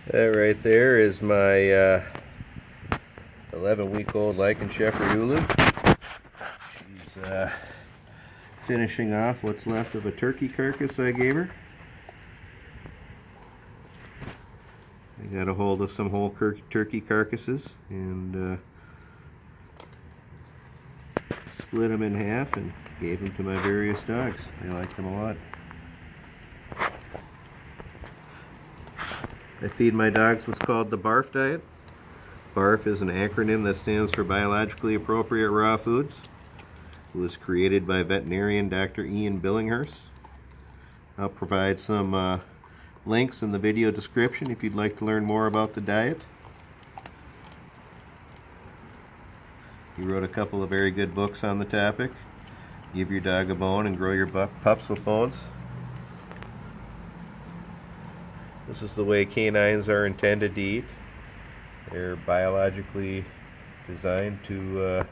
That right there is my 11-week-old Lycan Shepherd Ulu. She's finishing off what's left of a turkey carcass I gave her. I got a hold of some whole turkey carcasses and split them in half and gave them to my various dogs. They like them a lot. I feed my dogs what's called the BARF diet. BARF is an acronym that stands for Biologically Appropriate Raw Foods. It was created by veterinarian Dr. Ian Billinghurst. I'll provide some links in the video description if you'd like to learn more about the diet. He wrote a couple of very good books on the topic. Give Your Dog a Bone and Grow Your Pups with Bones. This is the way canines are intended to eat. They're biologically designed to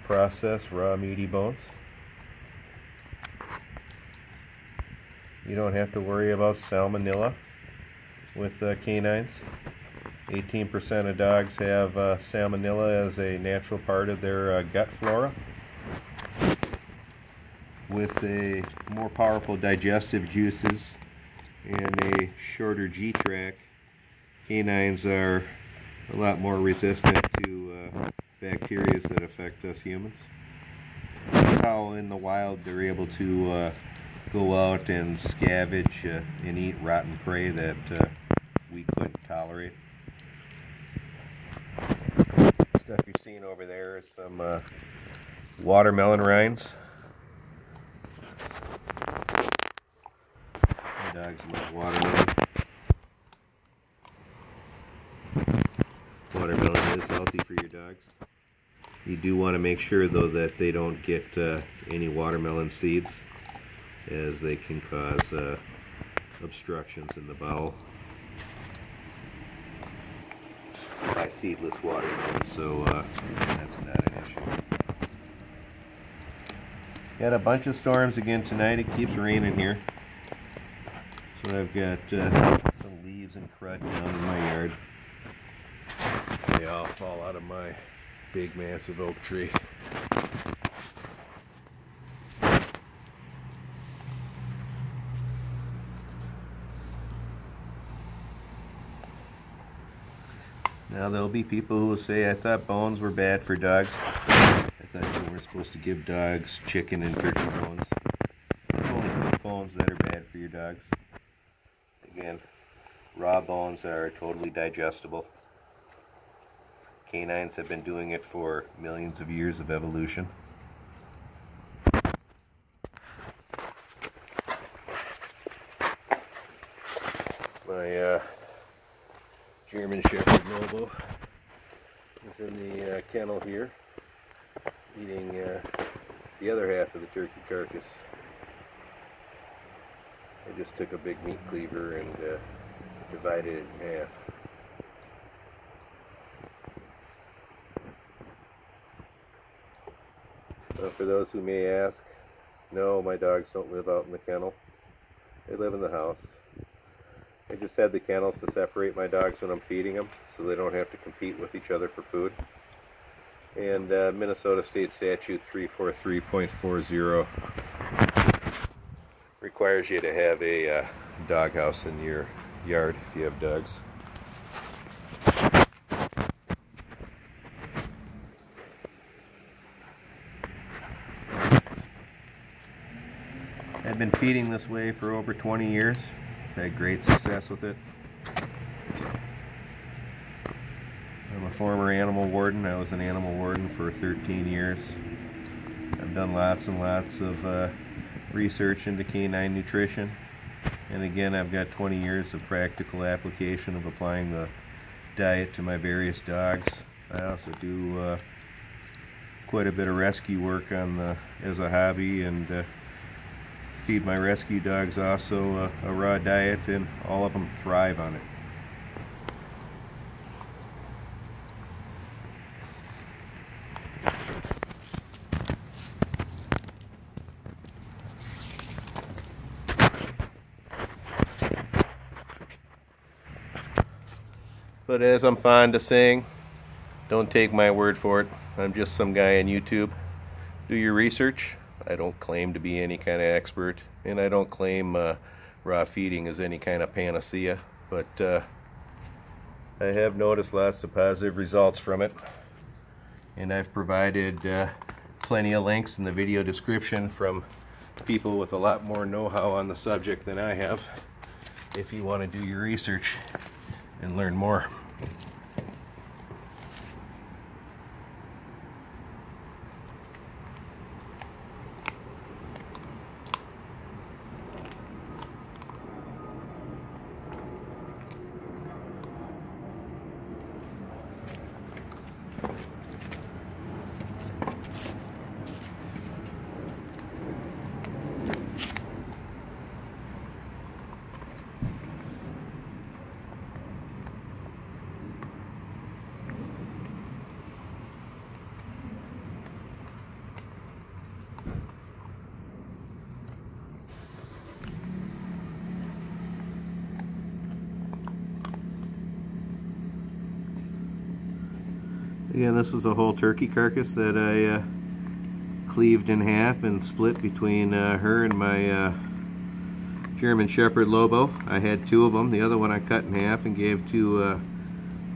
process raw meaty bones. You don't have to worry about salmonella with canines. 18% of dogs have salmonella as a natural part of their gut flora. With a more powerful digestive juices and a shorter G-tract, canines are a lot more resistant to bacteria that affect us humans. That's how in the wild they're able to go out and scavenge and eat rotten prey that we couldn't tolerate. Stuff you're seeing over there is some watermelon rinds. My dogs love watermelon. Watermelon is healthy for your dogs. You do want to make sure though that they don't get any watermelon seeds, as they can cause obstructions in the bowel. By seedless watermelon, so that's not an issue. Got a bunch of storms again tonight. It keeps raining here, so I've got some leaves and crud down in my yard. They all fall out of my big massive oak tree. Now there'll be people who will say, I thought bones were bad for dogs. I thought you weren't supposed to give dogs chicken and turkey bones. It's only cooked bones that are bad for your dogs. Again, raw bones are totally digestible. Canines have been doing it for millions of years of evolution. My German Shepherd Lobo is in the kennel here, eating the other half of the turkey carcass. I just took a big meat cleaver and divided it in half. For those who may ask, no, my dogs don't live out in the kennel. They live in the house. I just had the kennels to separate my dogs when I'm feeding them, so they don't have to compete with each other for food. And Minnesota State Statute 343.40 requires you to have a doghouse in your yard if you have dogs. I've been feeding this way for over 20 years. I've had great success with it. I'm a former animal warden. I was an animal warden for 13 years. I've done lots and lots of research into canine nutrition. And again, I've got 20 years of practical application of applying the diet to my various dogs. I also do quite a bit of rescue work as a hobby, and feed my rescue dogs also a raw diet, and all of them thrive on it. But as I'm fond of saying, don't take my word for it. I'm just some guy on YouTube. Do your research. I don't claim to be any kind of expert, and I don't claim raw feeding is any kind of panacea, but I have noticed lots of positive results from it, and I've provided plenty of links in the video description from people with a lot more know-how on the subject than I have, if you want to do your research and learn more. Again, this was a whole turkey carcass that I cleaved in half and split between her and my German Shepherd Lobo. I had two of them. The other one I cut in half and gave to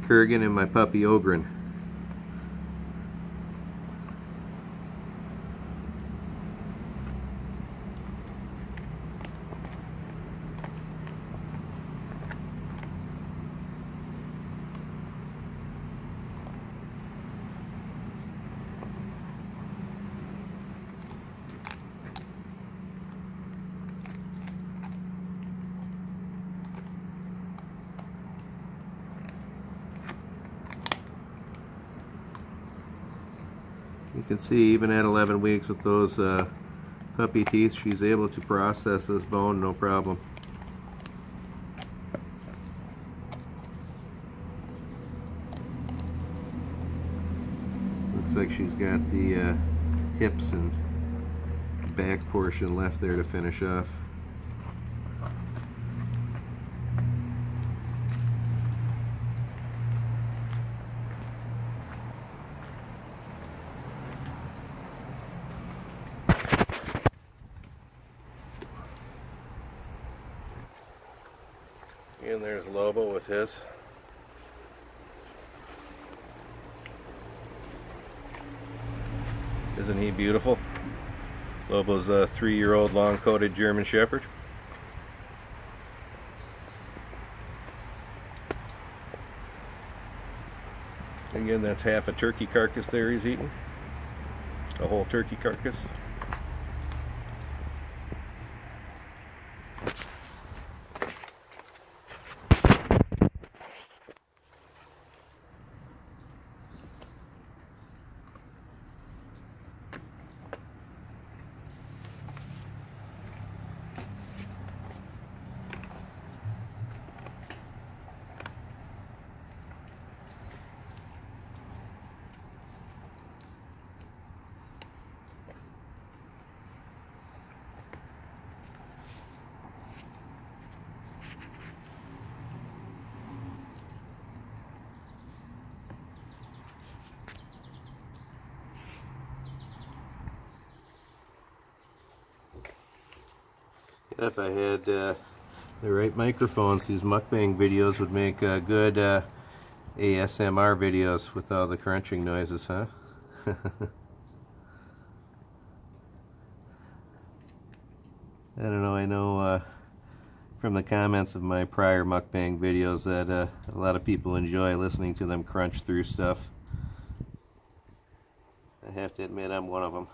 Kurgan and my puppy Ogren. You can see even at 11 weeks with those puppy teeth, she's able to process this bone no problem. Looks like she's got the hips and back portion left there to finish off. And there's Lobo with his. Isn't he beautiful? Lobo's a 3-year-old long-coated German Shepherd. Again, that's half a turkey carcass there he's eating. A whole turkey carcass. If I had the right microphones, these mukbang videos would make good ASMR videos with all the crunching noises, huh? I don't know, I know from the comments of my prior mukbang videos that a lot of people enjoy listening to them crunch through stuff. I have to admit I'm one of them.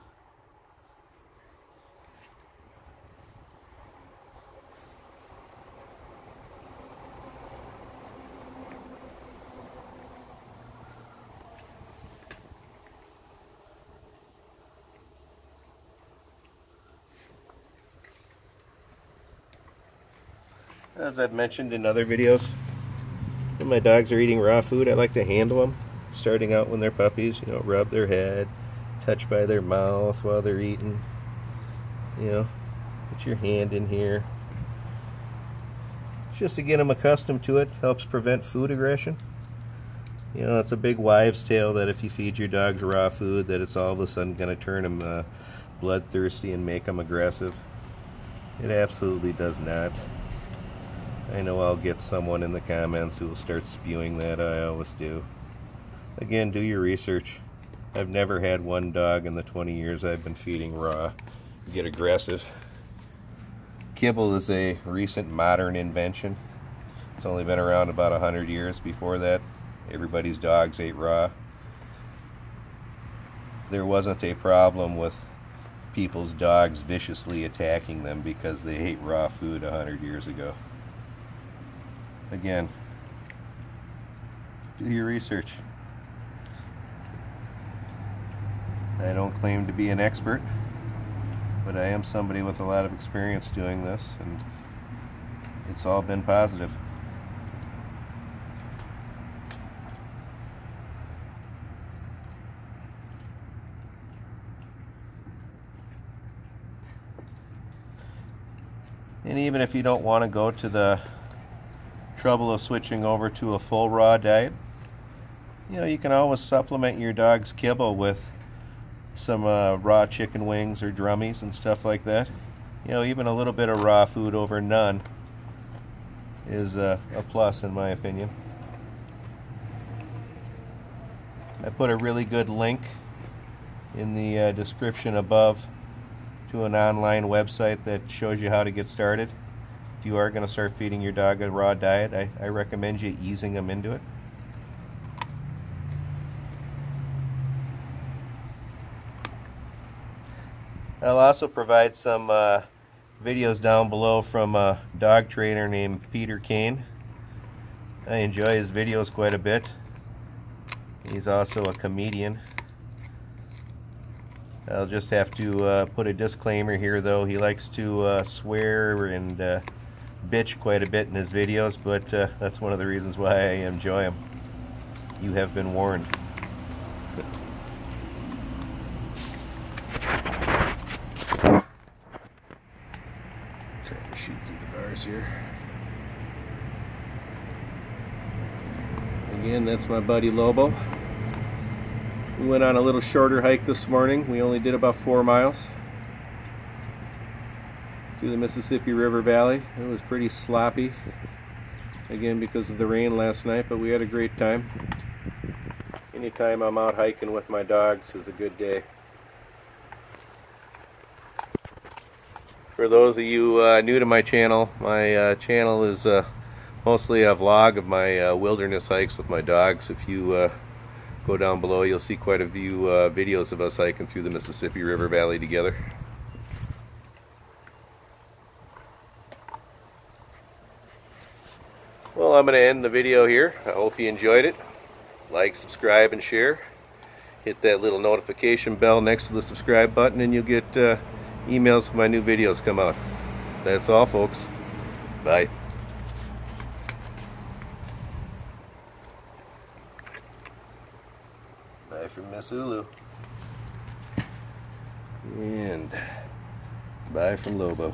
As I've mentioned in other videos, when my dogs are eating raw food, I like to handle them, starting out when they're puppies, you know, rub their head, touch by their mouth while they're eating, you know, put your hand in here. Just to get them accustomed to it, helps prevent food aggression. You know, it's a big wives' tale that if you feed your dogs raw food, that it's all of a sudden going to turn them bloodthirsty and make them aggressive. It absolutely does not. I know I'll get someone in the comments who will start spewing that. I always do. Again, do your research. I've never had one dog in the 20 years I've been feeding raw get aggressive. Kibble is a recent modern invention. It's only been around about 100 years. Before that, everybody's dogs ate raw. There wasn't a problem with people's dogs viciously attacking them because they ate raw food 100 years ago. Again, do your research. I don't claim to be an expert, but I am somebody with a lot of experience doing this, and it's all been positive. And even if you don't want to go to the trouble of switching over to a full raw diet, you know, you can always supplement your dog's kibble with some raw chicken wings or drummies and stuff like that. You know, even a little bit of raw food over none is a plus in my opinion. I put a really good link in the description above to an online website that shows you how to get started. If you are going to start feeding your dog a raw diet, I recommend you easing them into it. I'll also provide some videos down below from a dog trainer named Peter Kane. I enjoy his videos quite a bit. He's also a comedian. I'll just have to put a disclaimer here though. He likes to swear and bitch quite a bit in his videos, but that's one of the reasons why I enjoy him. You have been warned. Trying to shoot through the bars here. Again, that's my buddy Lobo. We went on a little shorter hike this morning. We only did about 4 miles through the Mississippi River Valley. It was pretty sloppy, again because of the rain last night, but we had a great time. Anytime I'm out hiking with my dogs is a good day. For those of you new to my channel is mostly a vlog of my wilderness hikes with my dogs. If you go down below, you'll see quite a few videos of us hiking through the Mississippi River Valley together. Well, I'm going to end the video here. I hope you enjoyed it. Like, subscribe, and share. Hit that little notification bell next to the subscribe button and you'll get emails when my new videos come out. That's all, folks. Bye. Bye from Miss Ulu. And bye from Lobo.